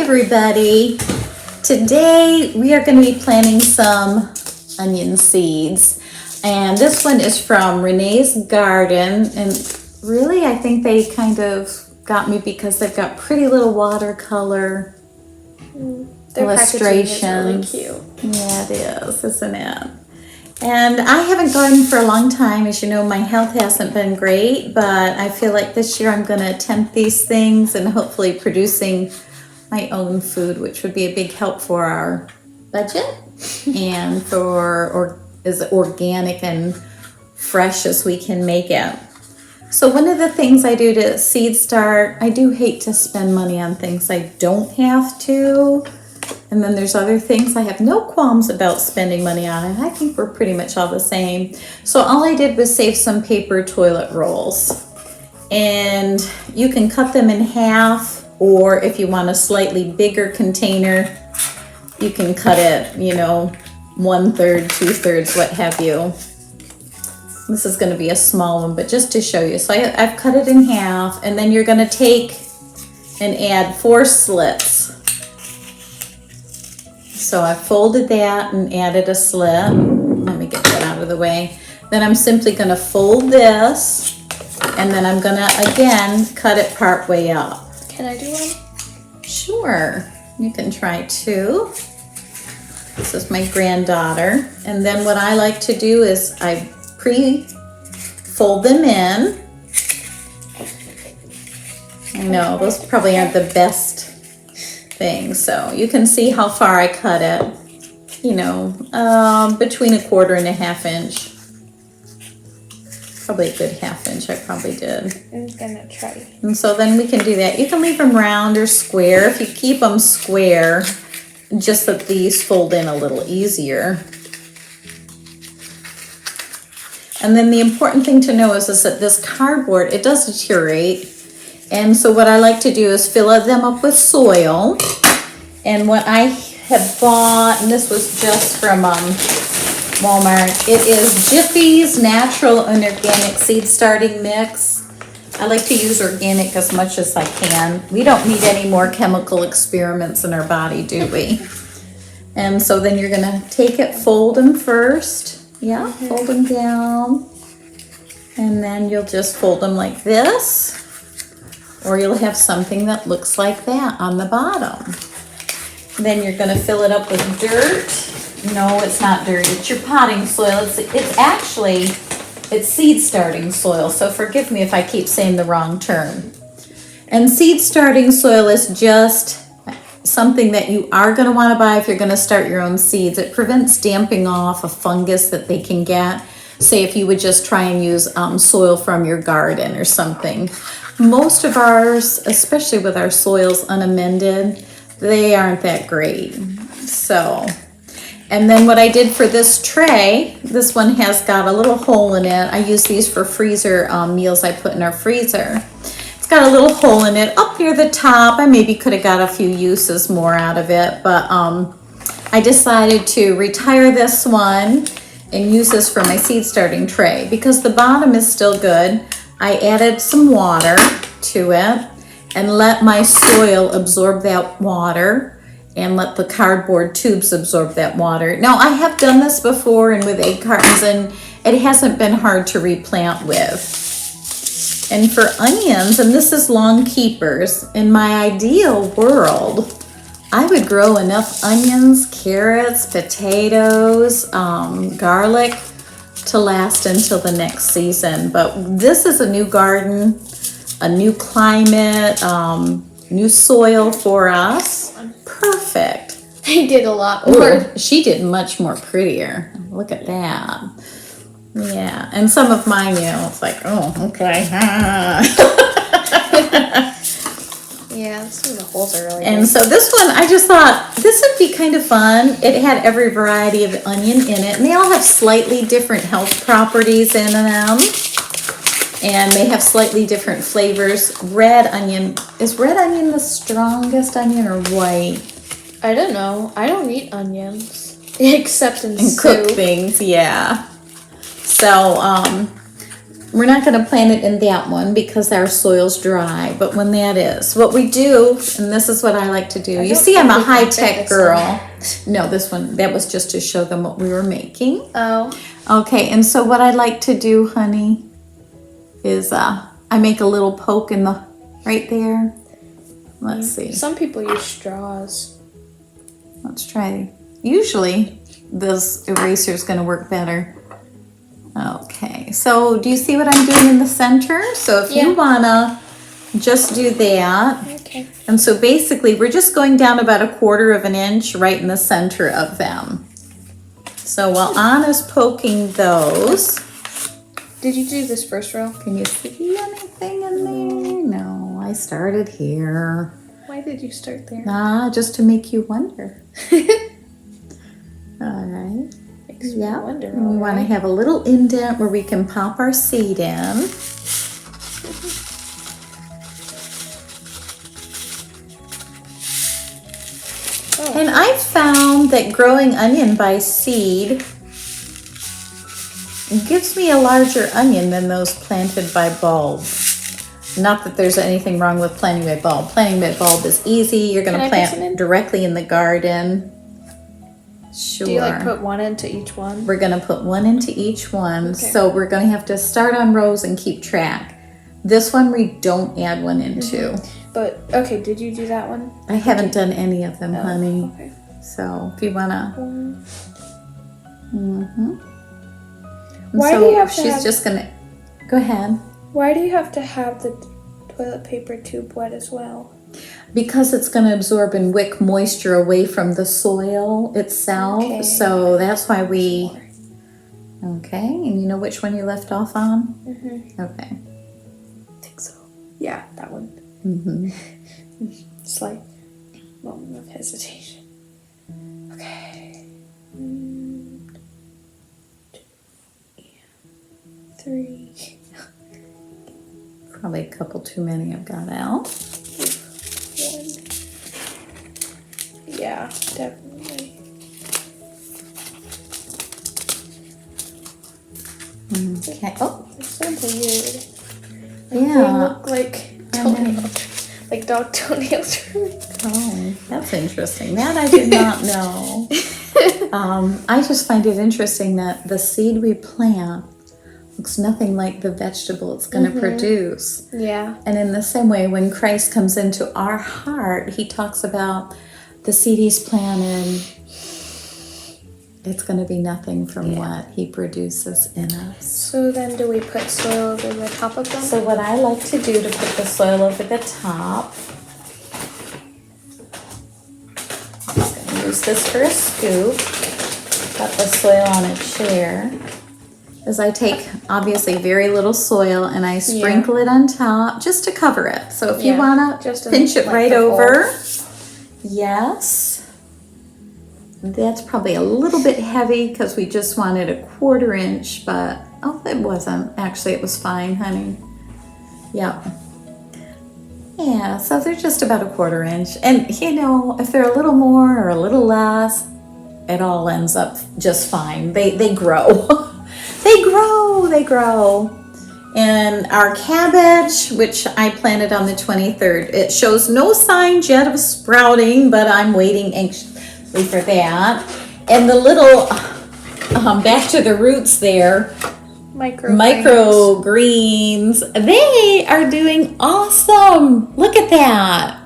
everybody. Today we are going to be planting some onion seeds, and this one is from Renee's Garden, and really I think they kind of got me because they've got pretty little watercolor Their illustrations. packaging is really cute. Yeah, it is, isn't it? And I haven't gardened for a long time. As you know, my health hasn't been great, but I feel like this year I'm going to attempt these things and hopefully producing my own food, which would be a big help for our budget and for as organic and fresh as we can make it. So one of the things I do to seed start, I do hate to spend money on things I don't have to. And then there's other things I have no qualms about spending money on, and I think we're pretty much all the same. So all I did was save some paper toilet rolls. And you can cut them in half, or if you want a slightly bigger container, you can cut it, 1/3, 2/3, what have you. This is going to be a small one, but just to show you. So I've cut it in half, and then you're going to take and add 4 slits. So I folded that and added a slit. Let me get that out of the way. Then I'm simply going to fold this, and then I'm going to, again, cut it part way up. Can I do one? Sure. You can try 2. This is my granddaughter. And then what I like to do is I pre-fold them in. I know, those probably aren't the best thing, so you can see how far I cut it, between 1/4 and 1/2 inch. Probably a good 1/2 inch I probably did. I'm gonna try. And so then we can do that. You can leave them round or square. If you keep them square, just that these fold in a little easier. And then the important thing to know is that this cardboard, it does deteriorate. And so what I like to do is fill them up with soil. And what I have bought, and this was just from Walmart, it is Jiffy's Natural and Organic Seed Starting Mix. I like to use organic as much as I can. We don't need any more chemical experiments in our body, do we? And so then you're going to take it, fold them first. Yeah, fold them down. And then you'll just fold them like this. Or you'll have something that looks like that on the bottom. Then you're going to fill it up with dirt. No, it's not dirt. It's your potting soil. It's seed starting soil. So forgive me if I keep saying the wrong term. And seed starting soil is just something that you are going to want to buy if you're going to start your own seeds. It prevents damping off a fungus that they can get. Say if you would just try and use soil from your garden or something. Most of ours, especially with our soils unamended, they aren't that great. So, and then what I did for this tray, this one has got a little hole in it. I use these for freezer meals I put in our freezer. It's got a little hole in it up near the top. I maybe could have got a few uses more out of it, but I decided to retire this one and use this for my seed starting tray because the bottom is still good. I added some water to it and let my soil absorb that water and let the cardboard tubes absorb that water. Now, I have done this before and with egg cartons, and it hasn't been hard to replant with. And for onions, and this is long keepers, in my ideal world, I would grow enough onions, carrots, potatoes, garlic, to last until the next season. But this is a new garden, a new climate, new soil for us. Perfect. I did a lot Ooh, more. she did much more prettier. Look at that. Yeah, and some of mine, it's like, oh, okay. Yeah, some of the holes are really And big. so this one, I just thought this would be kind of fun. It had every variety of onion in it, and they all have slightly different health properties in them. And they have slightly different flavors. Red onion, is red onion the strongest onion or white? I don't know. I don't eat onions. Except in And soup. cook things, yeah. So, we're not going to plant it in that one because our soil's dry, but when that is, what we do, and this is what I like to do. You see, I'm a high-tech girl. No, this one, that was just to show them what we were making. Oh. Okay, and so what I like to do, honey, is I make a little poke in the, right there. Let's see. Some people use straws. Let's try. Usually, this eraser is going to work better. Okay, so do you see what I'm doing in the center? So if you want to just do that. Okay. And so basically, we're just going down about 1/4 of an inch right in the center of them. So while Anna's poking those. Did you do this first row? Can you see anything in there? No, I started here. Why did you start there? Just to make you wonder. All right. Makes me wonder. And we want to have a little indent where we can pop our seed in. Oh. And I found that growing onion by seed gives me a larger onion than those planted by bulb. Not that there's anything wrong with planting by bulb. Planting by bulb is easy. You're going to plant directly in the garden. Sure. Do you like put one into each one? We're going to put one into each one. Okay. So we're going to have to start on rows and keep track. This one we don't add one into. But, okay, did you do that one? I haven't done any of them, honey. Okay. So if you want to. Why so do you have to she's just going to. Go ahead. Why do you have to have the toilet paper tube wet as well? Because it's going to absorb and wick moisture away from the soil itself. Okay. So that's why we. Okay, and you know which one you left off on? Okay. I think so. Yeah, that one. Slight moment of hesitation. Okay. 2, 3. Probably a couple too many I've got out. 1. Yeah, definitely. Okay. Oh, It's so weird. They yeah. look like toenails, like dog toenails. Oh, that's interesting. That I did not know. I just find it interesting that the seed we plant looks nothing like the vegetable it's going to produce. Yeah. And in the same way, when Christ comes into our heart, he talks about the seed he's planted. It's going to be nothing from what he produces in us. So then do we put soil over the top of them? So what I like to do to put the soil over the top, I'm just going to use this for a scoop, got the soil on a chair, is I take obviously very little soil and I sprinkle it on top just to cover it. So if you want to pinch it right over, yes. That's probably a little bit heavy because we just wanted 1/4 inch, but it wasn't. Actually, it was fine, honey. Yep. Yeah, so they're just about 1/4 inch. And, you know, if they're a little more or a little less, it all ends up just fine. They grow. They grow. And our cabbage, which I planted on the 23rd, it shows no signs yet of sprouting, but I'm waiting anxiously for that. And the little, back to the roots there, microgreens, they are doing awesome. Look at that.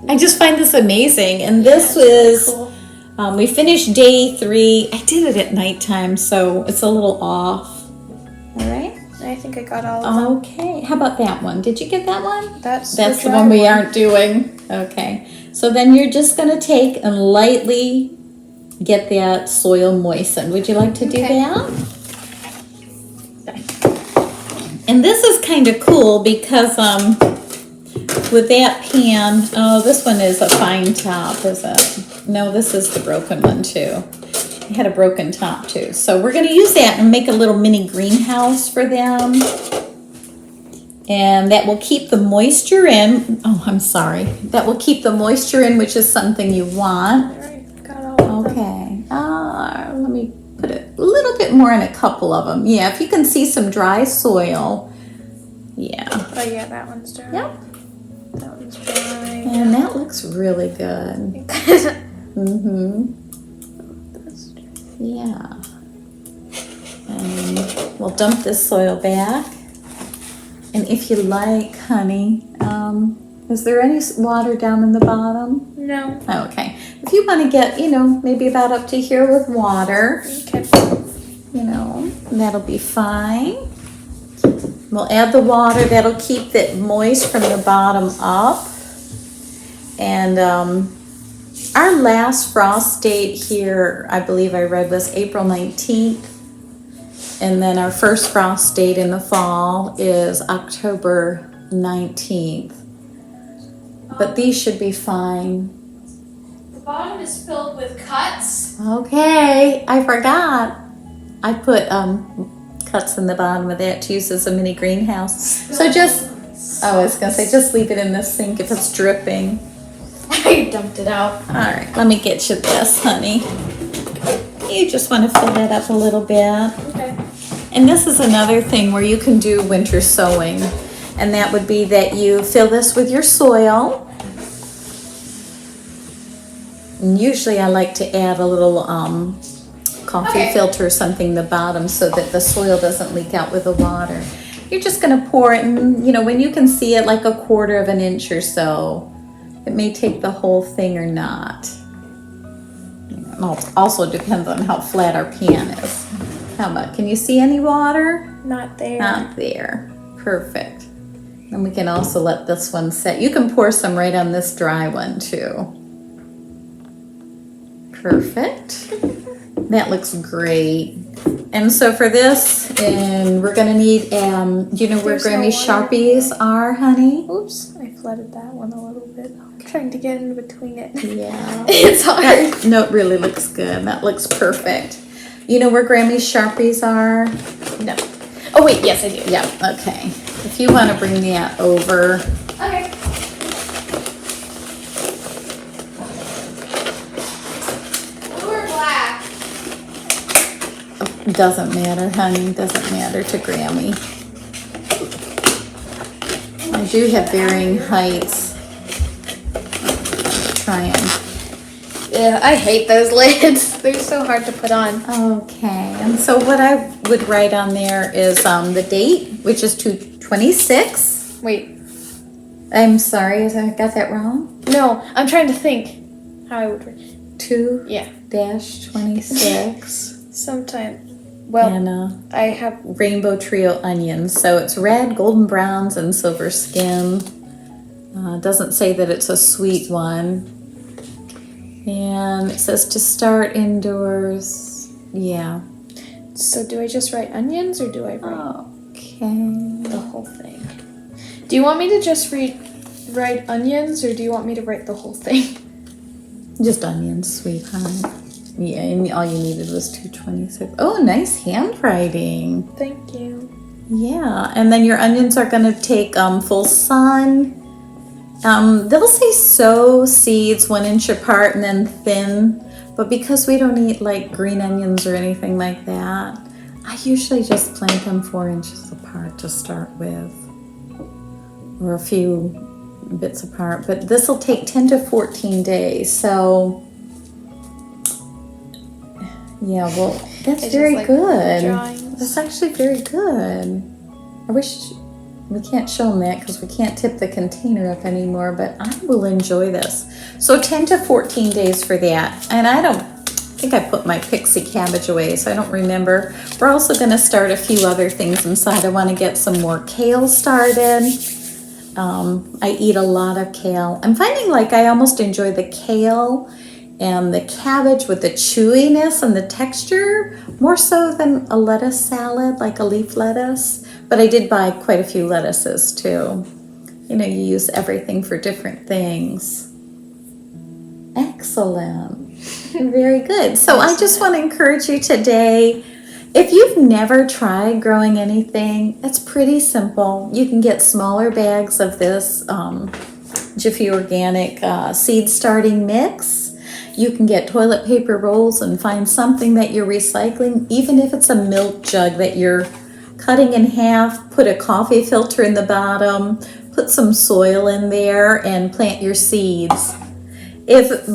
I just find this amazing. And this was, really cool. We finished day 3. I did it at nighttime, so it's a little off. All right. I think I got all of them. Okay. How about that one? Did you get that one? That's the one we aren't doing. Okay. So then you're just going to take and lightly get that soil moistened. Would you like to do that? And this is kind of cool because with that pan, this one is a fine top, is it? No, this is the broken one too. It had a broken top too. So we're going to use that and make a little mini greenhouse for them. And that will keep the moisture in. Oh, I'm sorry. That will keep the moisture in, which is something you want. All right, got all of them. Okay. Let me put a little bit more in a couple of them. Yeah, if you can see some dry soil, Yeah. Oh yeah, that one's dry. Yep. That one's dry. And that looks really good. Mm-hmm. That's dry. Yeah. And we'll dump this soil back. And if you like, honey, is there any water down in the bottom? No. Oh, okay. If you want to get, maybe about up to here with water, Okay. that'll be fine. We'll add the water. That'll keep it moist from the bottom up. And our last frost date here, I believe I read, was April 19th. And then our first frost date in the fall is October 19th. But these should be fine. The bottom is filled with cuts. Okay, I forgot. I put cuts in the bottom of that to use as a mini greenhouse. So I was gonna say, just leave it in this sink if it's dripping. I dumped it out. All right, let me get you this, honey. You just want to fill that up a little bit. Okay. And this is another thing where you can do winter sowing. And that would be that you fill this with your soil. And usually I like to add a little coffee filter or something in the bottom so that the soil doesn't leak out with the water. You're just going to pour it in, when you can see it, like a 1/4 of an inch or so. It may take the whole thing or not. It also depends on how flat our pan is. How about, can you see any water? Not there. Not there. Perfect. And we can also let this one set. You can pour some right on this dry one too. Perfect. That looks great. And so for this, and we're gonna need, do you know where There's no Grammy water. Sharpies are, honey? Oops, I flooded that one a little bit. I'm trying to get in between it. Yeah. It's hard. No, it really looks good. That looks perfect. You know where Grammy Sharpies are? No. Oh wait, yes I do. Yeah, okay. If you want to bring that over. Okay. Blue or black? Doesn't matter, honey. Doesn't matter to Grammy. I do have varying heights. Try and. Yeah, I hate those lids. They're so hard to put on. Okay, and so what I would write on there is the date, which is 2/26. Wait. I'm sorry, I got that wrong. No, I'm trying to think how I would. 2-26. Sometime. Well, And I have. rainbow trio onions. So it's red, golden browns, and silver skin. Doesn't say that it's a sweet one. And it says to start indoors. Yeah. So do I just write onions or do I write Okay. the whole thing? Do you want me to just write onions or do you want me to write the whole thing? Just onions, sweetheart. Yeah, and all you needed was 2/26. Oh, nice handwriting. Thank you. Yeah, and then your onions are going to take full sun. They'll say sow seeds 1 inch apart and then thin, but because we don't eat like green onions or anything like that, I usually just plant them 4 inches apart to start with, or a few bits apart. But this will take 10 to 14 days, so yeah, well, that's very good. Drawings. That's actually very good. I wish we can't show them that because we can't tip the container up anymore, but I will enjoy this. So 10 to 14 days for that. And I think I put my pixie cabbage away, so I don't remember. We're also going to start a few other things inside. I want to get some more kale started. I eat a lot of kale. I'm finding like I almost enjoy the kale and the cabbage with the chewiness and the texture more so than a lettuce salad, like a leaf lettuce. But I did buy quite a few lettuces too. You use everything for different things. Excellent. Very good. So I just want to encourage you today, if you've never tried growing anything, it's pretty simple. You can get smaller bags of this Jiffy Organic seed starting mix. You can get toilet paper rolls and find something that you're recycling, even if it's a milk jug that you're cutting in half, put a coffee filter in the bottom, put some soil in there, and plant your seeds. If,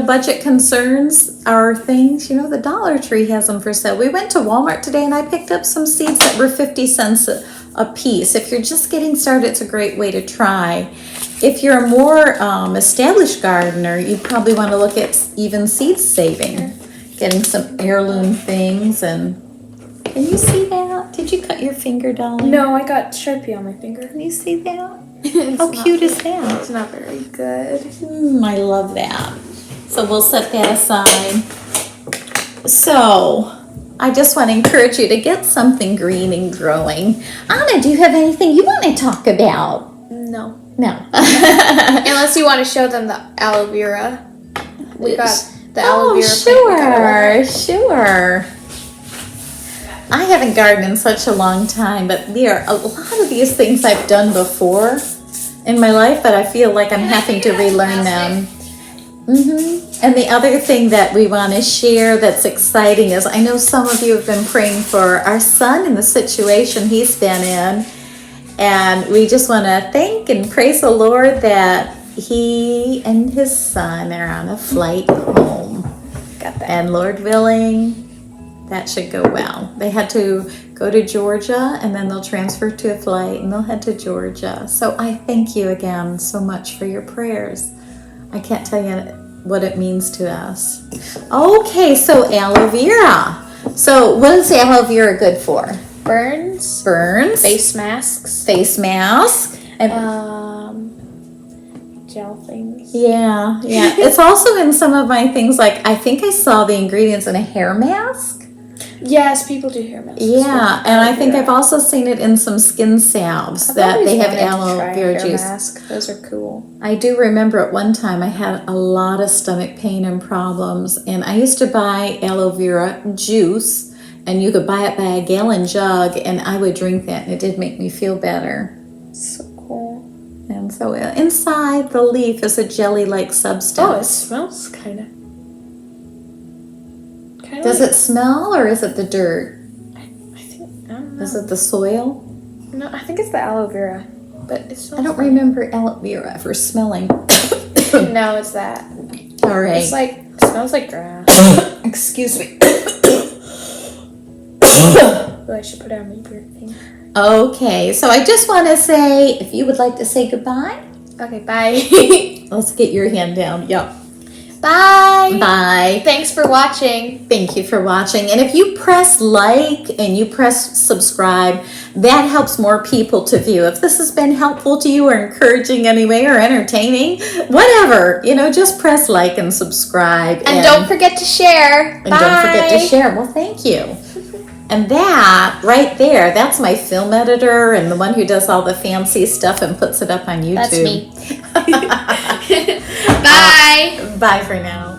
budget concerns are things, the Dollar Tree has them for sale. We went to Walmart today and I picked up some seeds that were 50 cents a piece. If you're just getting started, it's a great way to try. If you're a more established gardener, you probably want to look at even seed saving, getting some heirloom things. And can you see that? Did you cut your finger, darling? No, I got Sharpie on my finger. Can you see that? How cute is that? It's not very good. I love that. So we'll set that aside. So I just want to encourage you to get something green and growing. Anna, do you have anything you want to talk about? No. No. Unless you want to show them the aloe vera. We got the aloe vera. Sure. I haven't gardened in such a long time, but there are a lot of these things I've done before in my life, but I feel like I'm having to relearn them. And the other thing that we want to share that's exciting is I know some of you have been praying for our son and the situation he's been in. And we just want to thank and praise the Lord that he and his son are on a flight home. Got that. And Lord willing, that should go well. They had to go to Georgia and then they'll transfer to a flight and they'll head to Georgia. So I thank you again so much for your prayers. I can't tell you what it means to us. Okay, so aloe vera. So what is aloe vera good for? Burns. Face masks. And Gel things. yeah. It's also in some of my things, like I think I saw the ingredients in a hair mask. Yes, people do hair masks. Yeah, and I think I've also seen it in some skin salves that they have aloe vera juice. Mask. Those are cool. I do remember at one time I had a lot of stomach pain and problems, and I used to buy aloe vera juice, and you could buy it by a gallon jug, and I would drink that, and it did make me feel better. So cool. And so inside the leaf is a jelly-like substance. Oh, it smells kind of. Does it smell, or is it the dirt? I don't know. Is it the soil? No, I think it's the aloe vera, but it smells. I don't remember aloe vera ever smelling. No, it's that. All right. It smells like grass. Excuse me. Oh, I should put it on my beard thing. Okay, so I just want to say, if you would like to say goodbye. Okay, bye. Let's get your hand down. Yep. Bye. Bye. Thanks for watching. Thank you for watching. And if you press like and you press subscribe, that helps more people to view. If this has been helpful to you or encouraging anyway or entertaining, whatever, just press like and subscribe. And don't forget to share. And don't forget to share. Well, thank you. And that right there, that's my film editor and the one who does all the fancy stuff and puts it up on YouTube. That's me. Bye. Bye for now.